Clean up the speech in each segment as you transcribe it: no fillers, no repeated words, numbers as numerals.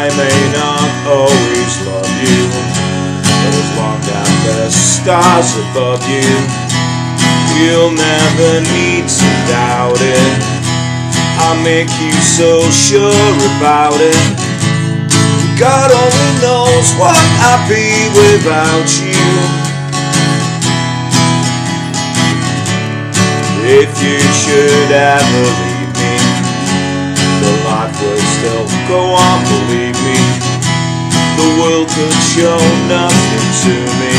I may not always love you, but as long as there's stars above you, you'll never need to doubt it. I'll make you so sure about it. God only knows what I'd be without you. If you should ever leave me, the life would still go on, believe me. The world could show nothing to me,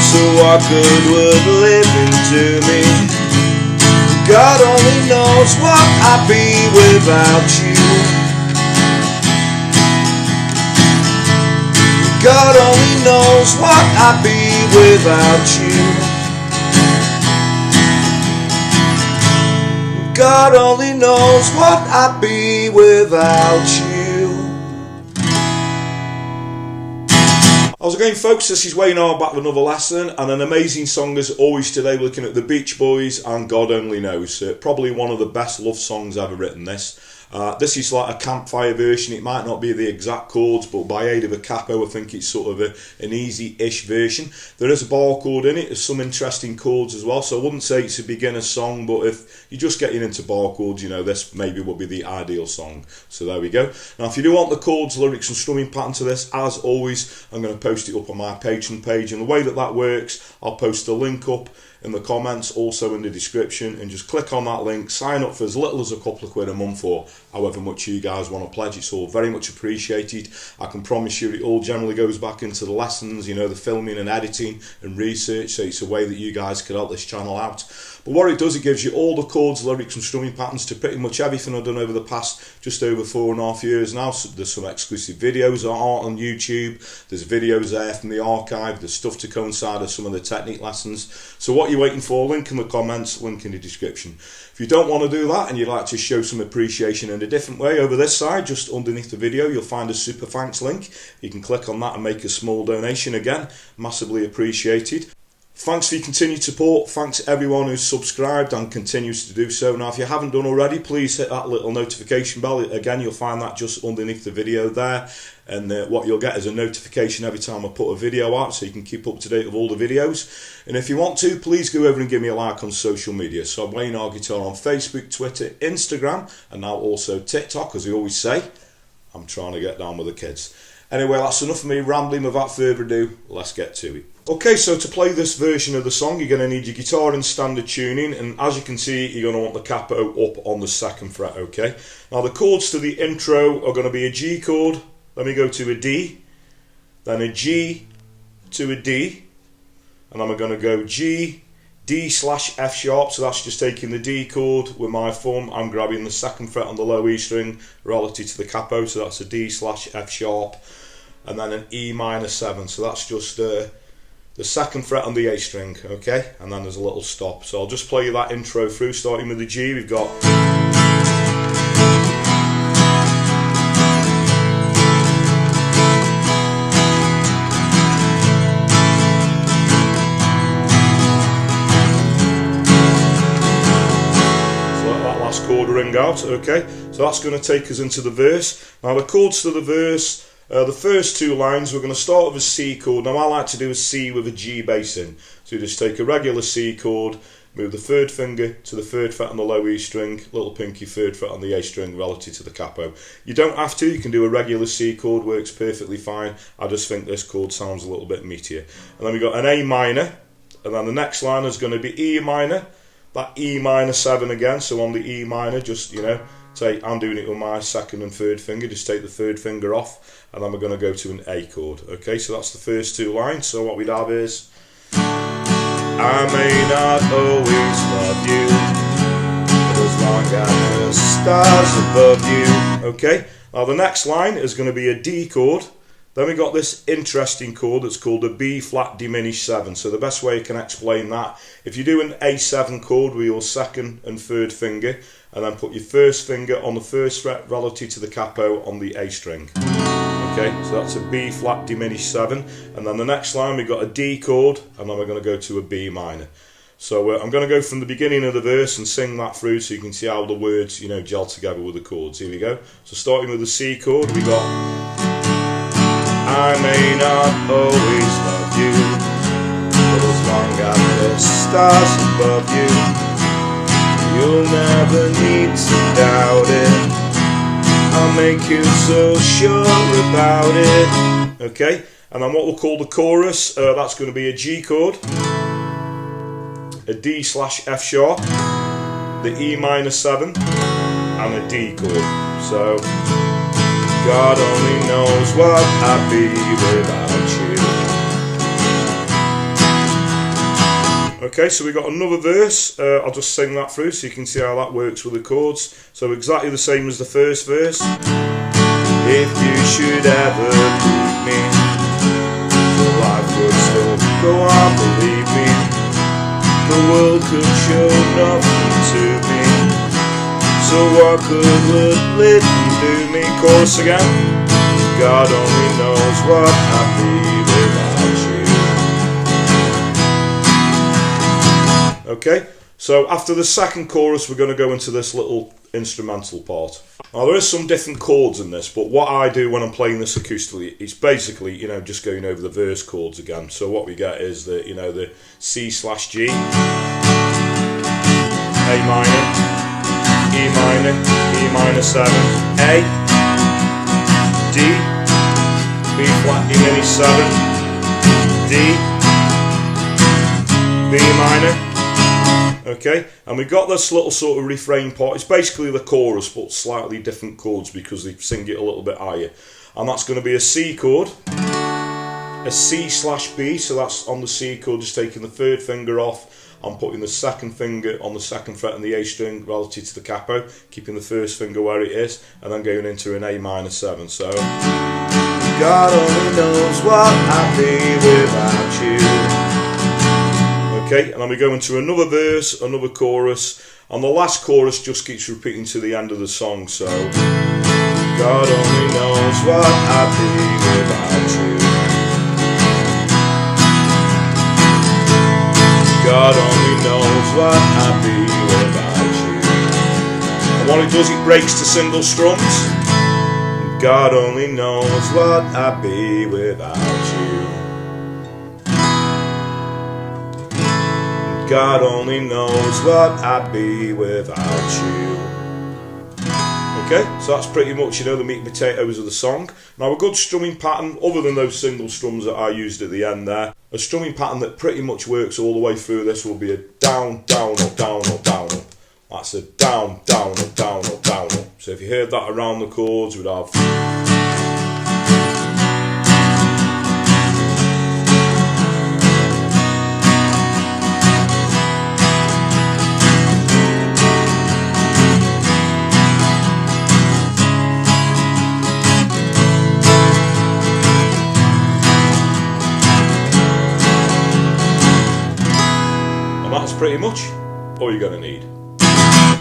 so what good would living do me? God only knows what I'd be without you. God only knows what I'd be without you. God only knows what I'd be without you. How's it going, folks? This is Wayne R back with another lesson and an amazing song as always today, looking at the Beach Boys and God Only Knows. Probably one of the best love songs ever written, this. This is like a campfire version. It might not be the exact chords, but by aid of a capo I think it's sort of an easy-ish version. There is a bar chord in it, there's some interesting chords as well, so I wouldn't say it's a beginner song, but if you're just getting into bar chords, you know, this maybe would be the ideal song. So there we go. Now if you do want the chords, lyrics and strumming pattern to this, as always, I'm going to post it up on my Patreon page, and the way that works, I'll post a link up in the comments, also in the description, and just click on that link, sign up for as little as a couple of quid a month or however much you guys want to pledge. It's all very much appreciated. I can promise you it all generally goes back into the lessons, you know, the filming and editing and research, so it's a way that you guys can help this channel out. But what it does, it gives you all the chords, lyrics and strumming patterns to pretty much everything I've done over the past just over 4.5 years now. So there's some exclusive videos that are on YouTube, there's videos there from the archive, there's stuff to coincide with some of the technique lessons. So what you're waiting for, link in the comments, link in the description. If you don't want to do that and you'd like to show some appreciation in a different way, over this side, just underneath the video, you'll find a super thanks link. You can click on that and make a small donation. Again, massively appreciated. Thanks for your continued support. Thanks to everyone who's subscribed and continues to do so. Now, if you haven't done already, please hit that little notification bell. Again, you'll find that just underneath the video there. And what you'll get is a notification every time I put a video out, so you can keep up to date with all the videos. And if you want to, please go over and give me a like on social media. So I'm Wayne R Guitar on Facebook, Twitter, Instagram, and now also TikTok, as we always say. I'm trying to get down with the kids. Anyway, that's enough of me rambling. Without further ado, let's get to it. Okay, so to play this version of the song, you're going to need your guitar in standard tuning, and as you can see, you're going to want the capo up on the 2nd fret, okay? Now, the chords to the intro are going to be a G chord, then we go to a D, then a G to a D, and then we're going to go G, D slash F sharp, so that's just taking the D chord with my thumb, I'm grabbing the 2nd fret on the low E string relative to the capo, so that's a D slash F sharp, and then an E minor 7, so that's just the 2nd fret on the A string, okay, and then there's a little stop. So I'll just play you that intro through, starting with the G. We've got chord ring out, okay, so that's going to take us into the verse. Now the chords to the verse, the first 2 lines, we're going to start with a C chord. Now I like to do a C with a G bass in, so you just take a regular C chord, move the 3rd finger to the 3rd fret on the low E string, little pinky 3rd fret on the A string relative to the capo. You don't have to, you can do a regular C chord, works perfectly fine. I just think this chord sounds a little bit meatier. And then we've got an A minor, and then the next line is going to be E minor, that E minor 7 again, so on the E minor, just, you know, I'm doing it with my 2nd and 3rd finger, just take the 3rd finger off, and then we're going to go to an A chord, okay, so that's the first 2 lines. So what we'd have is, I may not always love you, but as long as the stars above you, okay. Now the next line is going to be a D chord, then we got this interesting chord that's called a B flat diminished 7. So the best way I can explain that, if you do an A7 chord with your 2nd and 3rd finger, and then put your 1st finger on the 1st fret relative to the capo on the A string. Okay, so that's a B flat diminished 7. And then the next line we've got a D chord, and then we're going to go to a B minor. So I'm going to go from the beginning of the verse and sing that through so you can see how the words, you know, gel together with the chords. Here we go. So starting with the C chord, we got I may not always love you, but as long as there's stars above you, you'll never need to doubt it. I'll make you so sure about it. Okay, and then what we'll call the chorus, that's going to be a G chord, a D/F sharp, the E minor 7, and a D chord. So, God only knows what I'd be without you. Okay, so we got another verse. I'll just sing that through so you can see how that works with the chords. So exactly the same as the first verse. If you should ever leave me, life would still go on, believe me. The world could show nothing to me, so what good would living do me? Chorus again. God only knows what I'd be without you. Okay, so after the second chorus we're going to go into this little instrumental part. Now there is some different chords in this, but what I do when I'm playing this acoustically, it's basically, you know, just going over the verse chords again. So what we get is the, you know, the C/G, A minor, E minor, E minor 7, A, D, B flat, E mini 7, D, B minor. Okay, and we got this little sort of refrain part. It's basically the chorus, but slightly different chords because they sing it a little bit higher. And that's going to be a C chord, a C/B, so that's on the C chord, just taking the third finger off and putting the second finger on the second fret on the A string relative to the capo, keeping the first finger where it is, and then going into an A minor 7. So, God only knows what I'd be without you. Okay, and then we go into another verse, another chorus, and the last chorus just keeps repeating to the end of the song. So, God only knows what I'd be without you. God only knows what I'd be without you. And what it does, it breaks to single strums. God only knows what I'd be without you. God only knows what I'd be without you. Okay, so that's pretty much, you know, the meat and potatoes of the song. Now a good strumming pattern, other than those single strums that I used at the end there, a strumming pattern that pretty much works all the way through this will be a down, down, up, down, up, down, up. That's a down, down, up, down, up, down, up. So if you heard that around the chords, we'd have... pretty much all you're going to need.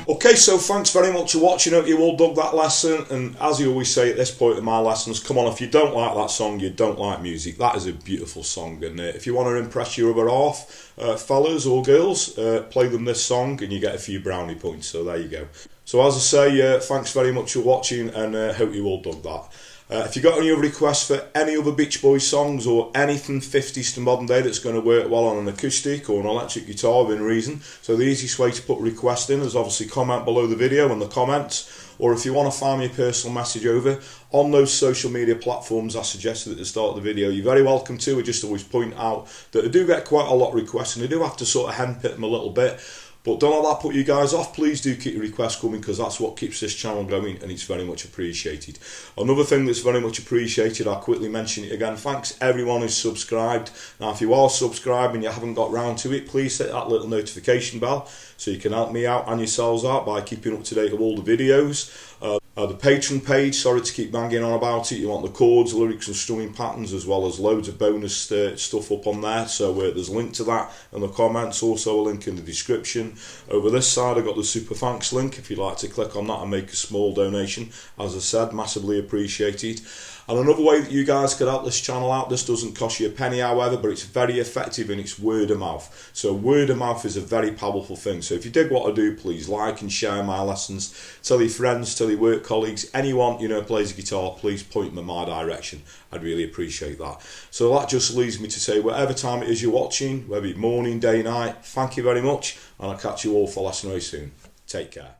Okay, so thanks very much for watching. Hope you all dug that lesson, and as you always say at this point in my lessons, come on, if you don't like that song, you don't like music. That is a beautiful song, and if you want to impress your other half, fellas or girls, play them this song and you get a few brownie points. So there you go. So as I say, thanks very much for watching, and hope you all dug that. If you've got any other requests for any other Beach Boys songs or anything 50s to modern day that's going to work well on an acoustic or an electric guitar within reason, so the easiest way to put a request in is obviously comment below the video in the comments, or if you want to find me a personal message over on those social media platforms I suggested at the start of the video, you're very welcome to. I just always point out that I do get quite a lot of requests and I do have to sort of handpick them a little bit. But don't let that put you guys off. Please do keep your requests coming, because that's what keeps this channel going, and it's very much appreciated. Another thing that's very much appreciated, I'll quickly mention it again. Thanks everyone who's subscribed. Now if you are subscribed and you haven't got round to it, please hit that little notification bell so you can help me out and yourselves out by keeping up to date with all the videos. The Patreon page, sorry to keep banging on about it, you want the chords, lyrics and strumming patterns, as well as loads of bonus stuff up on there, so there's a link to that in the comments, also a link in the description. Over this side I've got the Super Thanks link, if you'd like to click on that and make a small donation. As I said, massively appreciated. And another way that you guys could help this channel out, this doesn't cost you a penny however, but it's very effective, and it's word of mouth. So word of mouth is a very powerful thing. So if you dig what I do, please like and share my lessons. Tell your friends, tell your work colleagues, anyone plays a guitar, please point them in my direction. I'd really appreciate that. So that just leaves me to say, whatever time it is you're watching, whether it's morning, day, night, thank you very much, and I'll catch you all for lesson very soon. Take care.